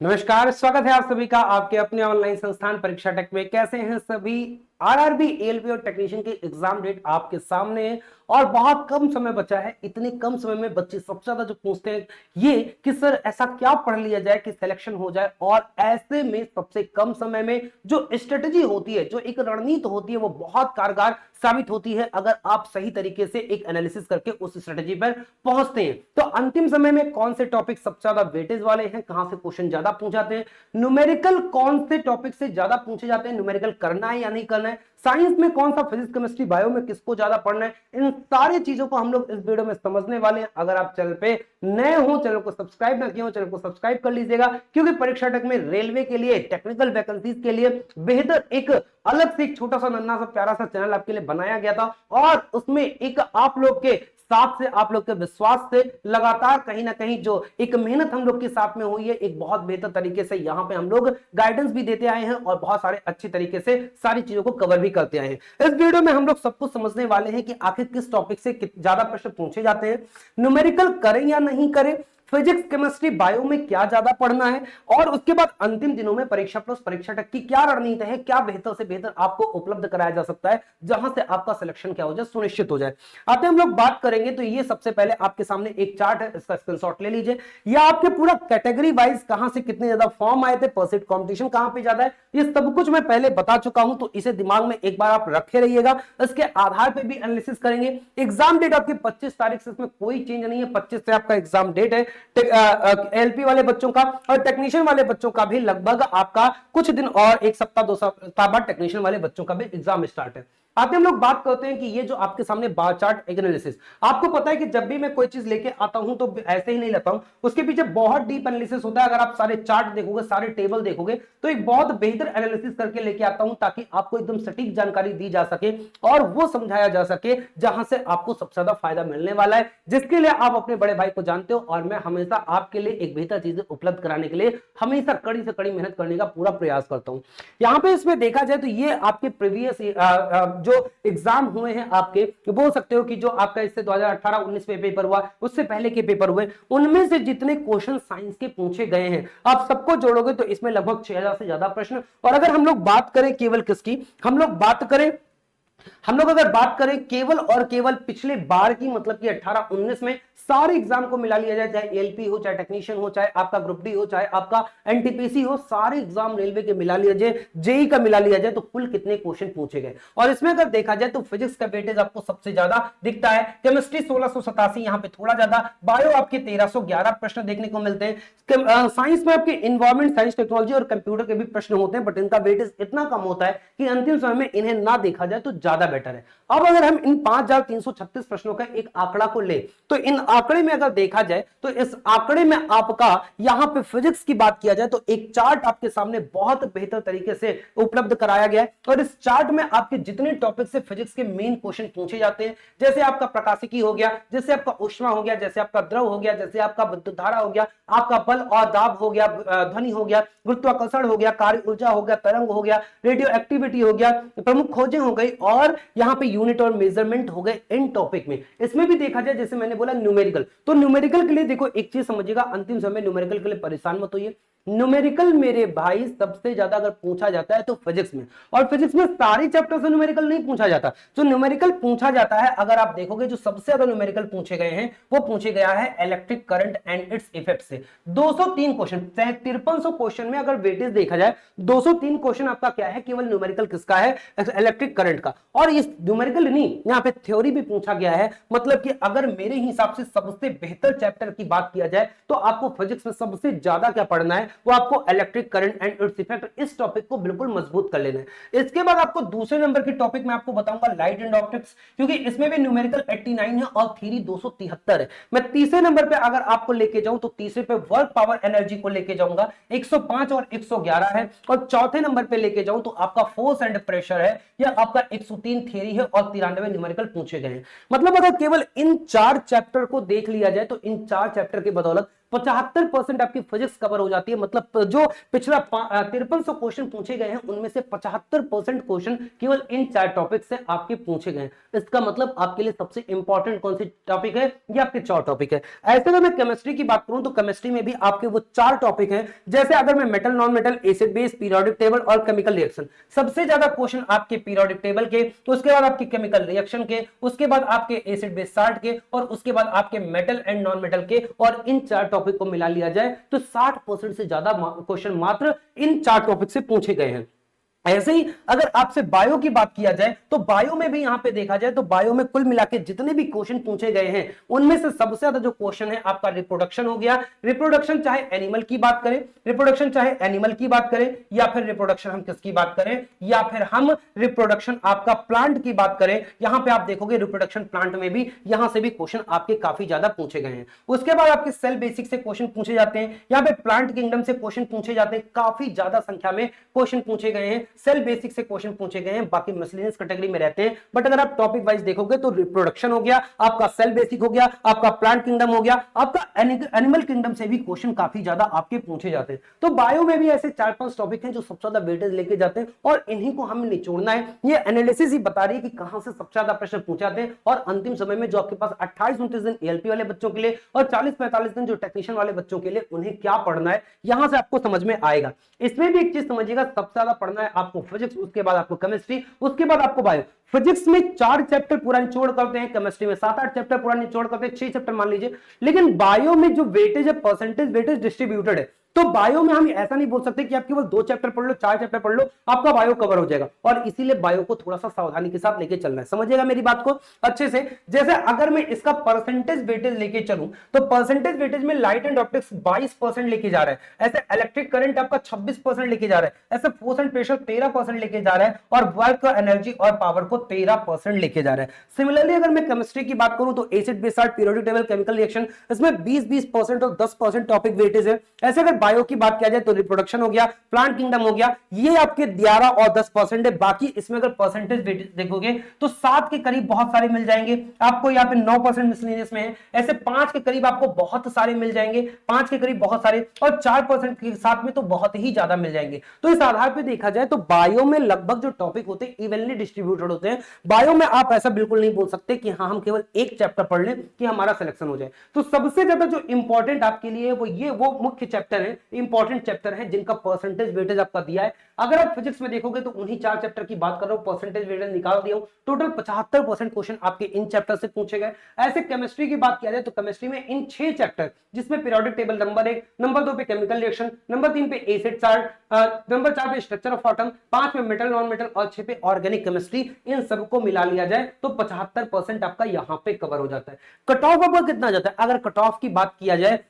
नमस्कार, स्वागत है आप सभी का आपके अपने ऑनलाइन संस्थान परीक्षा टेक में। कैसे हैं सभी? आरआरबी, एएलपी और टेक्नीशियन की एग्जाम डेट आपके सामने है और बहुत कम समय बचा है। इतने कम समय में बच्चे सबसे ज्यादा जो पूछते हैं ये कि सर ऐसा क्या पढ़ लिया जाए कि सिलेक्शन हो जाए, और ऐसे में सबसे कम समय में जो स्ट्रेटेजी होती है, जो एक रणनीति होती है, वो बहुत कारगर साबित होती है अगर आप सही तरीके से एक एनालिसिस करके उस स्ट्रेटेजी पर पहुंचते हैं। तो अंतिम समय में कौन से टॉपिक सबसे ज्यादा वेटेज वाले हैं, कहां से क्वेश्चन ज्यादा पूछ जाते हैं, न्यूमेरिकल कौन से टॉपिक से ज्यादा पूछे जाते हैं, न्यूमेरिकल करना है या नहीं करना है, साइंस में कौन सा, फिजिक्स केमिस्ट्री बायो में किसको ज्यादा पढ़ना है, इन सारी चीजों को हम लोग इस वीडियो में समझने वाले हैं। अगर आप चैनल पे नए हो, चैनल को सब्सक्राइब ना किए हो, चैनल को सब्सक्राइब कर लीजिएगा, क्योंकि परीक्षा टेक में रेलवे के लिए, टेक्निकल वैकेंसीज के लिए बेहतर एक अलग से एक छोटा सा नन्हा सा प्यारा सा चैनल आपके लिए बनाया गया था, और उसमें एक आप लोग के साथ से, आप लोग के विश्वास से लगातार कहीं ना कहीं जो एक मेहनत हम लोग के साथ में हुई है, एक बहुत बेहतर तरीके से यहां पे हम लोग गाइडेंस भी देते आए हैं और बहुत सारे अच्छे तरीके से सारी चीजों को कवर भी करते आए हैं। इस वीडियो में हम लोग सब कुछ समझने वाले हैं कि आखिर किस टॉपिक से ज्यादा प्रश्न पूछे जाते हैं, न्यूमेरिकल करें या नहीं करें, फिजिक्स केमिस्ट्री बायो में क्या ज्यादा पढ़ना है, और उसके बाद अंतिम दिनों में परीक्षा प्लस परीक्षा तक की क्या रणनीति है, क्या बेहतर से बेहतर आपको उपलब्ध कराया जा सकता है जहां से आपका सिलेक्शन क्या हो जाए, सुनिश्चित हो जाए। आते हम लोग बात करेंगे तो ये सबसे पहले आपके सामने एक चार्ट है, इसका स्क्रीनशॉट ले लीजिए। यह आपके पूरा कैटेगरी वाइज कहां से कितने ज्यादा फॉर्म आए थे, परसेंट कॉम्पिटिशन कहां पे ज्यादा है, ये सब कुछ मैं पहले बता चुका हूं, तो इसे दिमाग में एक बार आप रखे रहिएगा। इसके आधार पर भी एनालिसिस करेंगे। एग्जाम डेट आपकी 25 तारीख से, इसमें कोई चेंज नहीं है, 25 से आपका एग्जाम डेट है। एलपी वाले बच्चों का और टेक्नीशियन वाले बच्चों का भी लगभग आपका कुछ दिन और एक सप्ताह 2 सप्ताह बाद टेक्नीशियन वाले बच्चों का भी एग्जाम स्टार्ट है। आते हम लोग बात करते हैं कि ये जो आपके सामने बार चार्ट एनालिसिस, आपको पता है कि जब भी मैं कोई चीज लेके आता हूं तो ऐसे ही नहीं लेता हूं, उसके पीछे बहुत डीप एनालिसिस होता है। अगर आप सारे चार्ट देखोगे, सारे टेबल देखोगे, तो एक बहुत बेहतर एनालिसिस करके लेके आता हूं ताकि आपको एकदम सटीक जानकारी दी जा सके और वो समझाया जा सके जहां से आपको सबसे ज्यादा फायदा मिलने वाला है, जिसके लिए आप अपने बड़े भाई को जानते हो। और मैं हमेशा आपके लिए एक बेहतर चीजें उपलब्ध कराने के लिए हमेशा कड़ी से कड़ी मेहनत करने का पूरा प्रयास करता हूं। यहां पे इसमें देखा जाए तो ये आपके प्रीवियस जो एग्जाम हुए हैं आपके, बोल सकते हो कि जो आपका इससे 2018-19 में पेपर हुआ, उससे पहले के पेपर हुए, उनमें से जितने क्वेश्चन साइंस के पूछे गए हैं, आप सबको जोड़ोगे तो इसमें लगभग 6000 से ज्यादा प्रश्न। और अगर हम लोग बात करें केवल किसकी, हम लोग अगर बात करें केवल और केवल पिछले बार की, मतलब कि 18-19 में सारे एग्जाम को मिला लिया जाए, चाहे एलपी हो, चाहे टेक्नीशियन हो, चाहे आपका ग्रुप डी हो, चाहे आपका एनटीपीसी हो, सारे एग्जाम रेलवे के मिला लिया जाए, जेई का मिला लिया जाए, तो कुल कितने क्वेश्चन पूछे गए। और इसमें अगर देखा जाए तो फिजिक्स का वेटेज आपको सबसे ज्यादा दिखता है, केमिस्ट्री 1687, यहां पे थोड़ा ज्यादा, बायो आपके 1311 प्रश्न देखने को मिलते हैं। साइंस में आपके इन्वायरमेंट साइंस, टेक्नोलॉजी और कंप्यूटर के भी प्रश्न होते हैं, बट इनका वेटेज इतना कम होता है कि अंतिम समय में इन्हें ना देखा जाए तो ज्यादा बेटर है। अब अगर हम इन 5336 प्रश्नों का एक आंकड़ा को ले, तो इन आंकड़े में अगर देखा जाए तो इस आंकड़े में आपका यहां पे फिजिक्स की बात किया जाए तो एक चार्ट आपके सामने बहुत बेहतर तरीके से उपलब्ध कराया गया है। और इस चार्ट में आपके जितने टॉपिक से फिजिक्स के मेन क्वेश्चन पूछे जाते हैं, जैसे आपका प्रकाशिकी हो गया, जैसे आपका ऊष्मा हो गया, जैसे आपका द्रव हो गया, जैसे आपका विद्युत धारा हो गया, आपका बल और दाब हो गया, ध्वनि हो गया, गुरुत्वाकर्षण हो गया, कार्य ऊर्जा हो गया, तरंग हो गया, रेडियो एक्टिविटी हो गया, प्रमुख खोजें हो गई, और यहां पे यूनिट और मेजरमेंट हो गए इन टॉपिक में। इसमें भी देखा जाए, जैसे मैंने बोला न्यूमेरिकल, तो न्यूमेरिकल के लिए देखो एक चीज समझिएगा, अंतिम समय न्यूमेरिकल के लिए परेशान मत होइए। न्यूमेरिकल मेरे भाई सबसे ज्यादा अगर पूछा जाता है तो फिजिक्स में, और फिजिक्स में सारे चैप्टर से न्यूमेरिकल नहीं पूछा जाता। जो न्यूमेरिकल पूछा जाता है, अगर आप देखोगे जो सबसे ज्यादा न्यूमेरिकल पूछे गए हैं वो पूछे गया है electric current and its effect से। 203 क्वेश्चन, 5300 क्वेश्चन में अगर वेटेज देखा जाए, 203 क्वेश्चन आपका क्या है, केवल न्यूमेरिकल किसका है, इलेक्ट्रिक करंट का। और इस न्यूमेरिकल नहीं, यहाँ पे थ्योरी भी पूछा गया है, मतलब कि अगर मेरे हिसाब से सबसे बेहतर चैप्टर की बात किया जाए तो आपको फिजिक्स में सबसे ज्यादा क्या पढ़ना है, वो आपको electric current and its effect, इस टॉपिक को बिल्कुल मजबूत कर लेना है। इसके बाद आपको दूसरे नंबर की टॉपिक में आपको बताऊंगा लाइट एंड ऑप्टिक्स, क्योंकि इसमें भी न्यूमेरिकल 89 है और थ्योरी 273 है। मैं तीसरे नंबर पे अगर आपको लेके जाऊं तो तीसरे पे वर्क पावर एनर्जी को लेके जाऊंगा, 105 और 111 है। और चौथे नंबर पे लेके जाऊं तो आपका फोर्स एंड प्रेशर है, या आपका 103 थ्योरी है और 93 न्यूमेरिकल पूछे गए हैं। मतलब अगर केवल इन 4 चैप्टर को देख लिया जाए तो इन 4 चैप्टर के बदौलत 75% आपकी फिजिक्स कवर हो जाती है। मतलब जो पिछला 5300 क्वेश्चन पूछे गए हैं उनमें से 75% क्वेश्चन केवल इन 4 टॉपिक से आपके पूछे गए हैं। इसका मतलब आपके लिए सबसे इंपॉर्टेंट कौन सी टॉपिक है? ये आपके 4 टॉपिक है। ऐसे अगर मैं केमिस्ट्री की बात करूं तो केमिस्ट्री में भी आपके वो 4 टॉपिक हैं। जैसे अगर मैं metal, non metal, acid base, periodic table और केमिकल रिएक्शन, सबसे ज्यादा क्वेश्चन आपके पीरियोडिक टेबल के, तो उसके बाद आपके केमिकल रिएक्शन के, उसके बाद आपके एसिड बेस चार्ट के, और उसके बाद आपके मेटल एंड नॉन मेटल के। और इन 4 टॉपिक को मिला लिया जाए तो 60% से ज्यादा क्वेश्चन मात्र इन 4 टॉपिक से पूछे गए हैं। ऐसे ही अगर आपसे बायो की बात किया जाए तो बायो में भी यहां पे देखा जाए तो बायो में कुल मिलाके जितने भी क्वेश्चन पूछे गए हैं उनमें से सबसे ज्यादा जो क्वेश्चन है आपका रिप्रोडक्शन हो गया। रिप्रोडक्शन चाहे एनिमल की बात करें, रिप्रोडक्शन चाहे एनिमल की बात करें, या फिर रिप्रोडक्शन हम किसकी बात करें, या फिर हम रिप्रोडक्शन आपका प्लांट की बात करें। यहां पे आप देखोगे रिप्रोडक्शन प्लांट में भी यहां से भी क्वेश्चन आपके काफी ज्यादा पूछे गए हैं। उसके बाद आपके सेल बेसिक से क्वेश्चन पूछे जाते हैं, यहां पे प्लांट किंगडम से क्वेश्चन पूछे जाते हैं, काफी ज्यादा संख्या में क्वेश्चन पूछे गए हैं। सेल बेसिक से क्वेश्चन पूछे गए हैं, बाकी मिसलेनियस कैटेगरी में रहते हैं। बट अगर आप टॉपिक वाइज देखोगे तो रिप्रोडक्शन हो गया, आपका सेल बेसिक हो गया, आपका प्लांट किंगडम हो गया, आपका एनिमल किंगडम से भी क्वेश्चन काफी ज्यादा आपके पूछे जाते हैं। तो बायो में भी ऐसे 4-5 टॉपिक हैं जो सबसे ज्यादा वेटेज लेके जाते हैं और इन्हीं को हमें निचोड़ना है। ये एनालिसिस ही बता रही है कि कहां से सबसे ज्यादा प्रश्न पूछे जाते हैं। और अंतिम समय में जो आपके पास 28-29 दिन एएलपी वाले बच्चों के लिए और 40-45 दिन जो टेक्नीशियन वाले बच्चों के लिए उन्हें क्या पढ़ना है, यहां से आपको समझ में आएगा। इसमें भी एक चीज समझिएगा, सबसे ज्यादा पढ़ना है आपको फिजिक्स, उसके बाद आपको केमिस्ट्री, उसके बाद आपको बायो। फिजिक्स में 4 चैप्टर पूरा निचोड़ करते हैं, केमिस्ट्री में 7-8 चैप्टर पूरा निचोड़ करते हैं, 6 चैप्टर मान लीजिए। लेकिन बायो में जो वेटेज है, परसेंटेज वेटेज डिस्ट्रीब्यूटेड है। तो बायो में हम ऐसा नहीं बोल सकते कि आप केवल 2 चैप्टर पढ़ लो, 4 चैप्टर पढ़ लो, आपका बायो कवर हो जाएगा। और इसीलिए बायो को थोड़ा सा सावधानी के साथ लेके चलना है। समझिएगा मेरी बात को अच्छे से। जैसे अगर मैं इसका परसेंटेज वेटेज लेके चलूं तो परसेंटेज वेटेज में लाइट एंड ऑप्टिक्स 22% लेके जा रहा है, ऐसे इलेक्ट्रिक करंट आपका 26% लेके जा रहा है, ऐसे फोर्स एंड प्रेशर 13% लेके जा रहा है, और वर्क, एनर्जी और पावर को 13% लेके जा रहा है। सिमिलरली अगर मैं केमिस्ट्री की बात करूं तो acid base chart, periodic table, chemical reaction, इसमें 20-20% और 10% टॉपिक वेटेज है। ऐसे अगर बायो की बात किया जाए तो रिप्रोडक्शन हो गया, प्लांट किंगडम हो गया, ये आपके 11 और 10% है। बाकी इसमें अगर परसेंटेज वेटेज देखोगे तो 7 के करीब बहुत सारे मिल जाएंगे आपको। यहाँ पे 9% मिसलेनियस में है, ऐसे 5 के करीब आपको बहुत सारे मिल जाएंगे, 5 के करीब बहुत सारे, और 4% के साथ में तो बहुत ही ज्यादा मिल जाएंगे। तो इस आधार पर देखा जाए तो बायो में लगभग जो टॉपिक होते हैं इवनली डिस्ट्रीब्यूटेड होते हैं। बायो में आप ऐसा बिल्कुल नहीं बोल सकते कि हाँ हम केवल एक चैप्टर पढ़ लें कि हमारा सिलेक्शन हो जाए। तो सबसे ज्यादा जो इंपॉर्टेंट आपके लिए है वो मुख्य चैप्टर है, इंपॉर्टेंट चैप्टर है जिनका परसेंटेज वेटेज आपका दिया है। अगर आप फिजिक्स में देखोगे तो उन्हीं 4 चैप्टर की बात कर रहा हूं, परसेंटेज वेटेज निकाल दिया हूं। टोटल 75% क्वेश्चन आपके इन चैप्टर से पूछे गए। ऐसे केमिस्ट्री की बात किया जाए तो केमिस्ट्री में इन 6 चैप्टर, जिसमें पीरियोडिक टेबल नंबर 1, नंबर 2 पे केमिकल रिएक्शन, नंबर 3 पे एसिड चार्ट, नंबर 4 पे स्ट्रक्चर ऑफ एटम, 5 में मेटल, नॉन मेटल और 6 पे ऑर्गेनिक केमिस्ट्री, इन सबको मिला लिया जाए तो 75% आपका यहां पे कवर हो जाता है। कट ऑफ आपका कितना जाता है? अगर कट ऑफ की बात किया जाए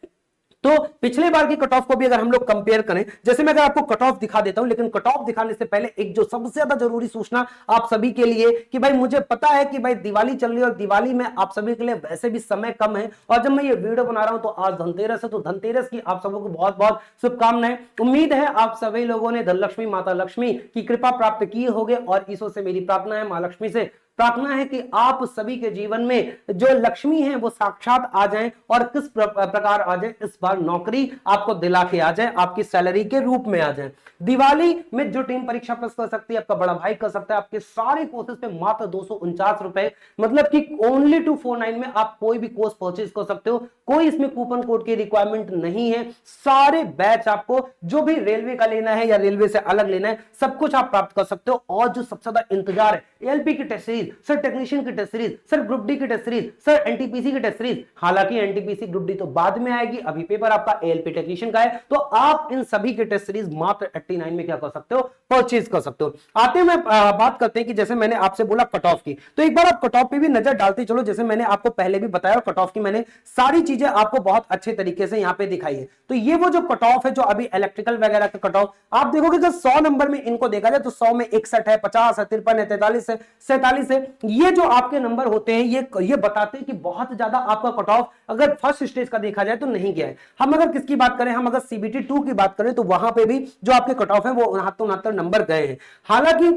तो पिछले बार की कट ऑफ को भी अगर हम लोग कंपेयर करें, जैसे मैं अगर आपको कट ऑफ दिखा देता हूं, लेकिन कट ऑफ दिखाने से पहले एक जो सबसे ज्यादा जरूरी सूचना आप सभी के लिए कि भाई मुझे पता है कि भाई दिवाली चल रही है और दिवाली में आप सभी के लिए वैसे भी समय कम है, और जब मैं ये वीडियो बना रहा हूं तो आज धनतेरस है, तो धनतेरस की आप सबको बहुत बहुत शुभकामनाएं। उम्मीद है आप सभी लोगों ने धनलक्ष्मी, माता लक्ष्मी की कृपा प्राप्त की होगी, और ईश्वर से मेरी प्रार्थना है, मां लक्ष्मी से प्रार्थना है कि आप सभी के जीवन में जो लक्ष्मी है वो साक्षात आ जाएं, और किस प्रकार आ जाए, इस बार नौकरी आपको दिला के आ जाए, आपकी सैलरी के रूप में आ जाए। दिवाली में जो टीम परीक्षा प्लस कर सकती है, आपका बड़ा भाई कर सकता है, आपके सारे कोर्सेज पे मात्र 249 रुपए, मतलब कि ओनली 249 में आप कोई भी कोर्स परचेज कर सकते हो। कोई इसमें कूपन कोड की रिक्वायरमेंट नहीं है। सारे बैच आपको जो भी रेलवे का लेना है या रेलवे से अलग लेना है, सब कुछ आप प्राप्त कर सकते हो। और जो सबसे ज्यादा इंतजार है, एएलपी की टेस्ट सीरीज, सर टेक्नीशियन की test series, sir group D की टेस्ट सीरीज, सर एनटीपीसी की टेस्ट सीरीज, हालांकि एनटीपीसी ग्रुप डी तो बाद में आएगी, अभी पेपर आपका एएलपी टेक्नीशियन का है, तो आप इन सभी के टेस्ट सीरीज मात्र 89 में क्या कर सकते हो, परचेज कर सकते हो। आते हैं बात करते हैं कि जैसे मैंने आपसे बोला कट ऑफ की, तो एक बार आप कट ऑफ पे भी नजर डालते चलो। जैसे मैंने आपको पहले भी बताया, कट ऑफ की मैंने सारी चीजें आपको बहुत अच्छे तरीके से यहां पे दिखाई है। तो ये वो जो कट ऑफ है जो अभी इलेक्ट्रिकल वगैरह का कट ऑफ आप देखोगे कि 100 नंबर में इनको देखा जाए तो 100 में 61 है, 50 है, 53 है, 43 है, 47 है। ये जो आपके नंबर होते हैं ये बताते हैं कि बहुत ज्यादा आपका कट ऑफ अगर फर्स्ट स्टेज का देखा जाए तो नहीं गया है। हम अगर किसकी बात करें, हम अगर सीबीटी 2 की बात करें तो वहां पे भी जो आपके कट ऑफ है वो 69 नंबर गए हैं। हालांकि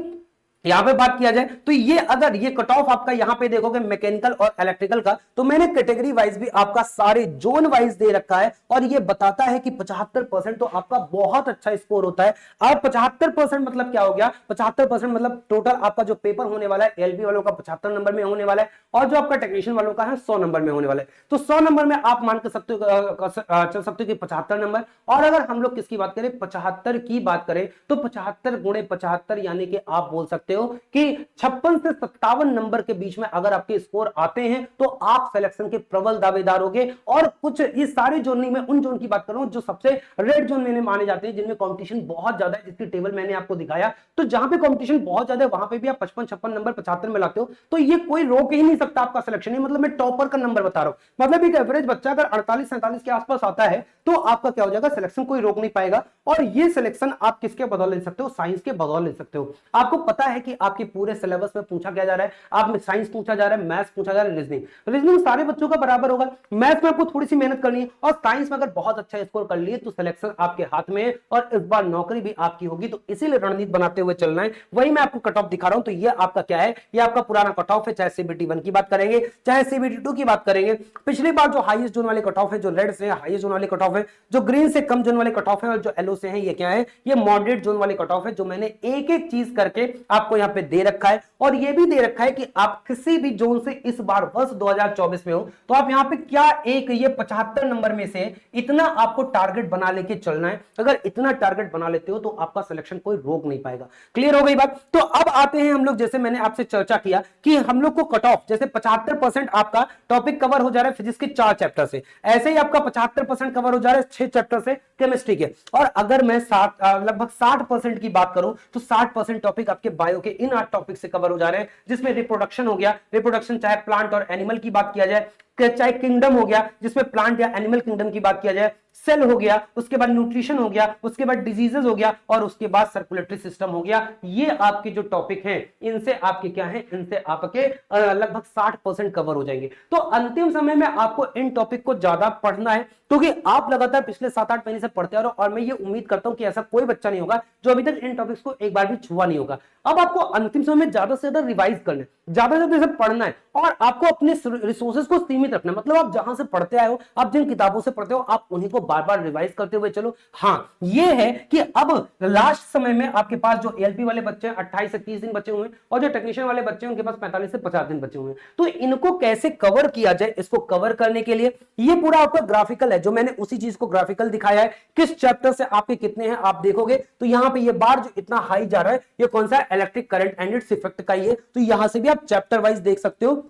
यहां पे बात किया जाए तो ये अगर ये कट ऑफ आपका यहां पे देखोगे मैकेनिकल और इलेक्ट्रिकल का, तो मैंने कैटेगरी वाइज भी आपका सारे जोन वाइज दे रखा है और ये बताता है कि 75% तो आपका बहुत अच्छा स्कोर होता है। अब 75% मतलब क्या हो गया, 75% मतलब टोटल आपका जो पेपर होने वाला है एलबी वालों का 75 नंबर में होने वाला है और जो आपका टेक्नीशियन वालों का है 100 नंबर में होने वाला है। तो 100 नंबर में आप मान कर सकते हो चल सकते हो कि 75 नंबर। और अगर हम लोग किसकी बात करें, 75 की बात करें, तो 75 गुणे 75 यानी कि आप बोल सकते हो कि 56 से 57 नंबर के बीच में अगर आपके स्कोर आते हैं तो आप सिलेक्शन के प्रबल दावेदार होंगे। और कुछ ये सारे जोन नहीं, मैं उन जोन की बात कर रहा हूं जो सबसे रेड जोन मैंने माने जाते हैं, जिनमें कंपटीशन बहुत ज्यादा है, जिसकी टेबल मैंने आपको दिखाया। तो जहां पे कंपटीशन बहुत ज्यादा है वहां पे भी आप 55-56 नंबर 75 में लाते हो तो ये कोई रोक ही नहीं सकता आपका सिलेक्शन। ही मतलब मैं टॉपर का नंबर बता रहा हूं, मतलब एक एवरेज बच्चा अगर 48-47 के आसपास आता है तो आपका क्या हो जाएगा, सिलेक्शन कोई रोक नहीं पाएगा। और ये सिलेक्शन आप किसके बदौलत ले सकते हो, साइंस के बदौलत ले सकते हो। आपको पता है कि आपके पूरे सिलेबस में पूछा क्या जा रहा है, आप में साइंस पूछा जा रहा है, मैथ्स पूछा जा रहा है, रीजनिंग सारे बच्चों का बराबर होगा। मैथ्स में आपको थोड़ी सी मेहनत करनी है और साइंस में अगर बहुत अच्छा स्कोर कर लिए तो सिलेक्शन आपके हाथ में है और इस बार नौकरी भी आपकी होगी। तो इसीलिए रणनीति बनाते हुए चलना है। वही मैं आपको कट ऑफ दिखा रहा हूं। तो ये आपका क्या है, ये आपका पुराना कट ऑफ है, चाहे सीबीटी 1 की बात करेंगे चाहे सीबीटी 2 की बात करेंगे। पिछली बार जो हाईएस्ट जोन वाले कट ऑफ है, जो रेड से हाईएस्ट जोन वाले कट ऑफ है, जो ग्रीन से कम जोन वाले कट ऑफ है और जो येलो से है ये क्या है, ये मॉडरेट जोन वाले कट ऑफ है, जो मैंने एक एक चीज करके आपको यहां पे दे रखा है। और ये भी दे रखा है कि आप किसी भी जोन से इस बार वर्ष 2024 में हो तो आप यहां पे क्या एक ये 75 नंबर में से इतना आपको टारगेट बना लेके चलना है। अगर इतना टारगेट बना लेते हो तो आपका सिलेक्शन कोई रोक नहीं पाएगा। क्लियर हो गई बात। तो अब आते हैं हम लोग, जैसे मैंने आपसे चर्चा किया कि हम लोग को कट ऑफ जैसे 75% आपका टॉपिक कवर हो जा रहा है फिजिक्स के 4 चैप्टर से, ऐसे ही आपका 75% कवर हो जा रहा है 6 चैप्टर से केमिस्ट्री के। और अगर मैं लगभग 60% की बात करूं तो 60% टॉपिक आपके बायो के इन 8 टॉपिक से कवर हो जा रहे हैं, जिसमें रिप्रोडक्शन हो गया, रिप्रोडक्शन चाहे प्लांट और एनिमल की बात किया जाए, चाहे किंगडम हो गया जिसमें प्लांट या एनिमल किंगडम की बात किया जाए, सेल हो गया, उसके बाद न्यूट्रिशन हो गया, उसके बाद डिजीजेस हो गया और उसके बाद सर्कुलेटरी सिस्टम हो गया। ये आपके जो टॉपिक हैं इनसे आपके क्या है, इनसे आपके लगभग 60% कवर हो जाएंगे। तो अंतिम समय में आपको इन टॉपिक को ज्यादा पढ़ना है क्योंकि आप लगातार पिछले 7-8 महीने से पढ़ते आ रहे हो और मैं ये उम्मीद करता हूं कि ऐसा कोई बच्चा नहीं होगा जो अभी तक इन टॉपिक्स को एक बार भी छुआ नहीं होगा। अब आपको अंतिम समय में ज्यादा से ज्यादा रिवाइज करना है, ज्यादा से ज्यादा पढ़ना है और आपको अपने रिसोर्सेज को सीमित रखना है। मतलब आप जहां से पढ़ते आए हो, आप जिन किताबों से पढ़ते हो, आप उन्हीं को बार बार रिवाइज करते हुए चलो। हाँ ये है कि अब लास्ट समय में आपके पास जो एलपी वाले बच्चे हैं 28 से 30 दिन बचे हुए हैं और जो टेक्नीशियन वाले बच्चे हैं उनके पास 45 से 50 दिन बचे हुए हैं। तो इनको कैसे कवर किया जाए, इसको कवर करने के लिए ये पूरा आपका ग्राफिकल है, जो मैंने उसी चीज को ग्राफिकल दिखाया है। किस चैप्टर से आपके कितने हैं आप देखोगे तो यहां पे ये बार जो इतना हाई जा रहा है ये कौन सा electric current and its effect का ही है। तो यहां से भी आप चैप्टर वाइज देख सकते हो।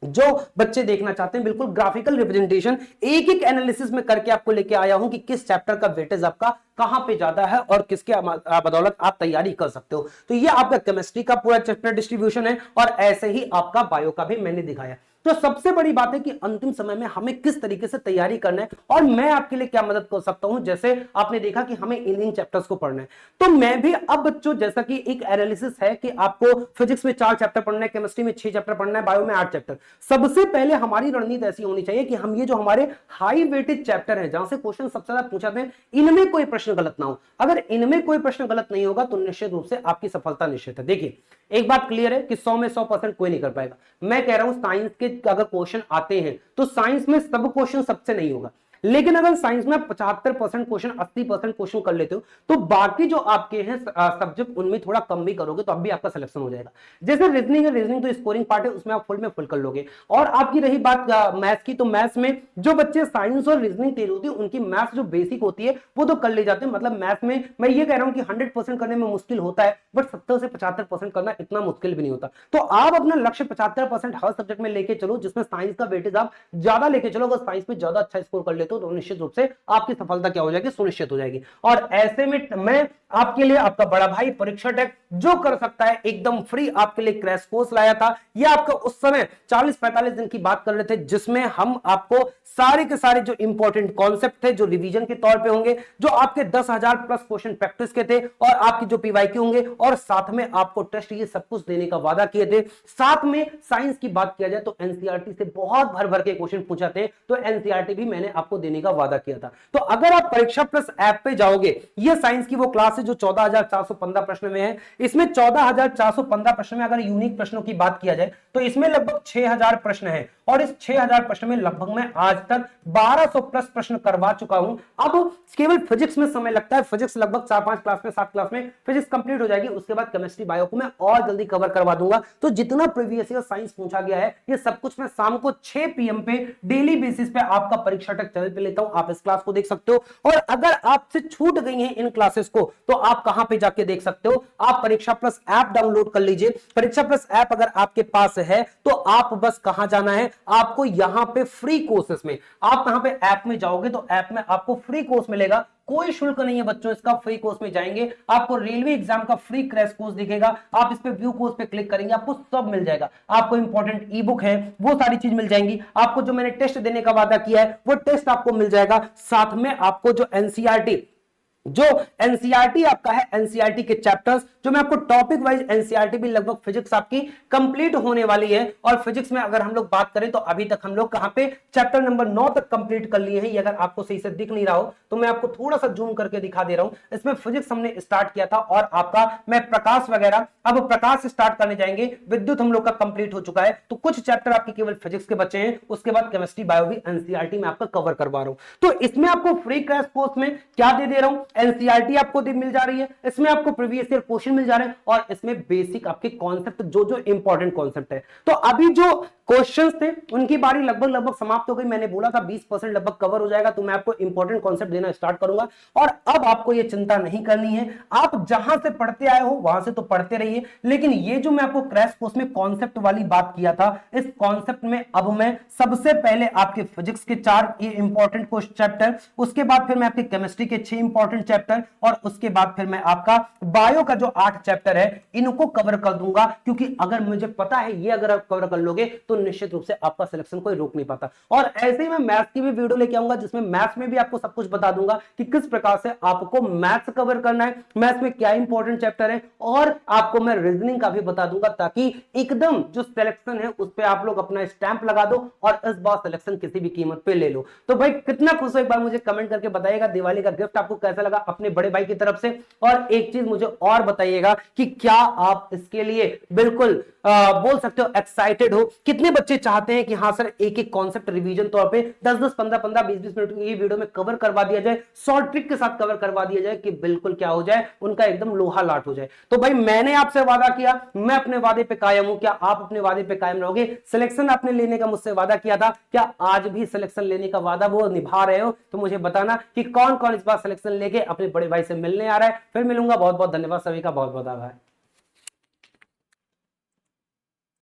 जो बच्चे देखना चाहते हैं बिल्कुल ग्राफिकल रिप्रेजेंटेशन एक एक एनालिसिस में करके आपको लेके आया हूं कि किस चैप्टर का वेटेज आपका कहां पे ज्यादा है और किसके बदौलत आप तैयारी कर सकते हो। तो ये आपका केमिस्ट्री का पूरा चैप्टर डिस्ट्रीब्यूशन है और ऐसे ही आपका बायो का भी मैंने दिखाया। तो सबसे बड़ी बात है कि अंतिम समय में हमें किस तरीके से तैयारी करना है और मैं आपके लिए क्या मदद कर सकता हूं। जैसे आपने देखा कि हमें इन चैप्टर्स को पढ़ना है, तो मैं भी अब बच्चों जैसा कि एक एनालिसिस है कि आपको फिजिक्स में 4 चैप्टर पढ़ना है, केमिस्ट्री में 6 चैप्टर पढ़ना है, बायो में 8 चैप्टर। सबसे पहले हमारी रणनीति ऐसी होनी चाहिए कि हम ये जो हमारे हाई वेटेज चैप्टर है जहां से क्वेश्चन सबसे ज्यादा पूछा जाते हैं, इनमें कोई प्रश्न गलत ना हो। अगर इनमें कोई प्रश्न गलत नहीं होगा तो निश्चित रूप से आपकी सफलता निश्चित है। देखिए एक बात क्लियर है कि 100 में 100% कोई नहीं कर पाएगा। मैं कह रहा हूं साइंस के अगर क्वेश्चन आते हैं तो साइंस में सब क्वेश्चन सबसे नहीं होगा, लेकिन अगर साइंस में 75% क्वेश्चन 80% क्वेश्चन कर लेते हो तो बाकी जो आपके हैं सब्जेक्ट उनमें थोड़ा कम भी करोगे तो अब भी आपका सिलेक्शन हो जाएगा। जैसे रीजनिंग है, रीजनिंग तो स्कोरिंग पार्ट है, उसमें आप फुल में फुल कर लोगे। और आपकी रही बात मैथ्स की, तो मैथ्स में जो बच्चे साइंस और रीजनिंग तेज होती है उनकी मैथ्स जो बेसिक होती है वो तो कर ले जाते हैं। मतलब मैथ्स में मैं ये कह रहा हूं कि 100% करने में मुश्किल होता है बट 70 से 75% करना इतना मुश्किल भी नहीं होता। तो आप अपना लक्ष्य 75% हर सब्जेक्ट में लेके चलो, जिसमें साइंस का वेटेज आप ज्यादा लेके चलो। अगर साइंस में ज्यादा अच्छा स्कोर कर लेते हो तो निश्चित रूप से आपकी सफलता क्या हो जाएगी, सुनिश्चित हो जाएगी। और ऐसे में मैं आपके लिए आपका बड़ा भाई परीक्षा टेक जो कर सकता है एकदम फ्री आपके लिए क्रैश कोर्स लाया था। यह आपका उस समय 40-45 दिन की बात कर रहे थे जिसमें हम आपको सारे के सारे जो इंपॉर्टेंट कॉन्सेप्ट थे जो रिवीजन के तौर पे होंगे, जो आपके 10,000 प्लस क्वेश्चन प्रैक्टिस के थे और आपकी जो पीवाईक्यू होंगे और साथ में आपको टेस्ट ये सब कुछ देने का वादा किए थे। साथ में साइंस की बात किया जाए तो एनसीईआरटी से बहुत भर भर के क्वेश्चन पूछा थे, तो एनसीईआरटी भी मैंने आपको देने का वादा किया था। तो अगर आप परीक्षा प्लस ऐप पे जाओगे, ये साइंस की वो क्लास से जो 14,415 प्रश्न में है, इसमें 14,415 प्रश्न में अगर यूनिक प्रश्नों की बात किया जाए तो इसमें लगभग 6,000 प्रश्न है, और इस 6,000 प्रश्न में लगभग मैं आज तक 1200 प्लस प्रश्न करवा चुका हूं। अब केवल फिजिक्स में समय लगता है, फिजिक्स लगभग 4-5 क्लास में, 7 क्लास में फिजिक्स कंप्लीट हो जाएगी, उसके बाद केमिस्ट्री बायो को मैं और जल्दी कवर करवा दूंगा। तो जितना प्रीवियस ईयर साइंस पूछा गया है, ये सब कुछ मैं शाम को 6 PM पे डेली बेसिस पे आपका परीक्षा टेक चैनल पे लेता हूं, आप इस क्लास को देख सकते हो। और अगर आपसे छूट गई है इन क्लासेस को तो आप कहां पे जाके देख सकते हो, आप परीक्षा प्लस ऐप डाउनलोड कर लीजिए। परीक्षा प्लस ऐप अगर आपके पास है तो आप बस कहां जाना है, आपको यहां पे फ्री कोर्सेस में, आप कहां पे ऐप में जाओगे तो ऐप में आपको फ्री कोर्स मिलेगा, कोई शुल्क नहीं है बच्चों इसका, फ्री कोर्स में जाएंगे आपको रेलवे एग्जाम का फ्री क्रैश कोर्स दिखेगा, आप इस पे व्यू कोर्स पे क्लिक करेंगे आपको सब मिल जाएगा, आपको इंपॉर्टेंट ई बुक है वो सारी चीज मिल जाएंगी, आपको जो मैंने टेस्ट देने का वादा किया है वो टेस्ट आपको मिल जाएगा, साथ में आपको जो एनसीईआरटी आपका है, एनसीईआरटी के चैप्टर्स जो मैं आपको टॉपिक वाइज, एनसीईआरटी भी लगभग फिजिक्स आपकी कंप्लीट होने वाली है, और फिजिक्स में अगर हम लोग बात करें तो अभी तक हम लोग कहां पे चैप्टर नंबर 9 तक कंप्लीट कर लिए हैं। ये अगर आपको सही से दिख नहीं रहा हो तो मैं आपको थोड़ा सा जूम करके दिखा दे रहा हूं, इसमें फिजिक्स हमने स्टार्ट किया था, और आपका मैं प्रकाश वगैरह, अब प्रकाश स्टार्ट करने जाएंगे, विद्युत हम लोग का कंप्लीट हो चुका है, तो कुछ चैप्टर आपके केवल फिजिक्स के बचे हैं, उसके बाद केमिस्ट्री बायो भी एनसीईआरटी में आपका कवर करवा रहा हूं। तो इसमें आपको फ्री क्रैश कोर्स में क्या दे रहा हूं, एनसीईआरटी आपको मिल जा रही है, इसमें आपको प्रीवियस ईयर क्वेश्चन मिल जा रहे हैं, और इसमें बेसिक आपके कॉन्सेप्ट जो इंपॉर्टेंट कॉन्सेप्ट है। तो अभी जो क्वेश्चंस थे उनकी बारी लगभग समाप्त हो गई, मैंने बोला था 20% लगभग कवर हो जाएगा, तो मैं आपको इंपॉर्टेंट कॉन्सेप्ट देना स्टार्ट करूंगा, और अब आपको ये चिंता नहीं करनी है, आप जहां से पढ़ते आए हो वहां से तो पढ़ते रहिए, लेकिन ये जो मैं आपको क्रैश कोर्स में कॉन्सेप्ट वाली बात किया था, इस कॉन्सेप्ट में अब मैं सबसे पहले आपके फिजिक्स के 4 इंपॉर्टेंट चैप्टर, उसके बाद फिर मैं आपके केमिस्ट्री के 6 इंपॉर्टेंट चैप्टर, और उसके बाद फिर मैं आपका बायो का जो 8 चैप्टर है इनको कवर कर दूंगा, क्योंकि अगर मुझे पता है ये अगर आप कवर कर लोगे तो निश्चित रूप से आपका सिलेक्शन कोई रोक नहीं पाता। और ऐसे ही मैं मैथ्स की भी वीडियो लेके आऊंगा, जिसमें मैथ्स में भी आपको सब कुछ बता दूंगा कि किस प्रकार से आपको मैथ्स कवर करना है, मैथ्स में क्या इंपॉर्टेंट चैप्टर है, और आपको मैं रीजनिंग का भी बता दूंगा, ताकि एकदम जो सिलेक्शन है उस पर आप लोग अपना स्टैंप लगा दो और इस बार सिलेक्शन किसी भी कीमत पे ले लो। तो भाई कितना खुश हो, एक बार मुझे कमेंट करके बताइएगा दिवाली का गिफ्ट आपको कैसा लगा अपने बड़े भाई की तरफ से। और एक चीज मुझे और बताइएगा कि क्या आप इसके लिए बिल्कुल बोल सकते हो एक्साइटेड हो, कितने बच्चे चाहते हैं कि हाँ सर एक एक कॉन्सेप्ट रिवीजन तौर पे 10-10, 15-15, 20-20 मिनट की वीडियो में कवर करवा दिया जाए, शॉर्ट ट्रिक के साथ कवर करवा दिया जाए, कि बिल्कुल क्या हो जाए, उनका एकदम लोहा लाट हो जाए। तो भाई मैंने आपसे वादा किया, मैं अपने वादे पे कायम हूं, क्या आप अपने वादे पे कायम रहोगे? सिलेक्शन आपने लेने का मुझसे वादा किया था, क्या आज भी सिलेक्शन लेने का वादा वो निभा रहे हो? तो मुझे बताना कि कौन कौन इस बार सिलेक्शन लेके अपने बड़े भाई से मिलने आ रहा है। फिर मिलूंगा, बहुत बहुत धन्यवाद सभी का, बहुत बहुत आभार।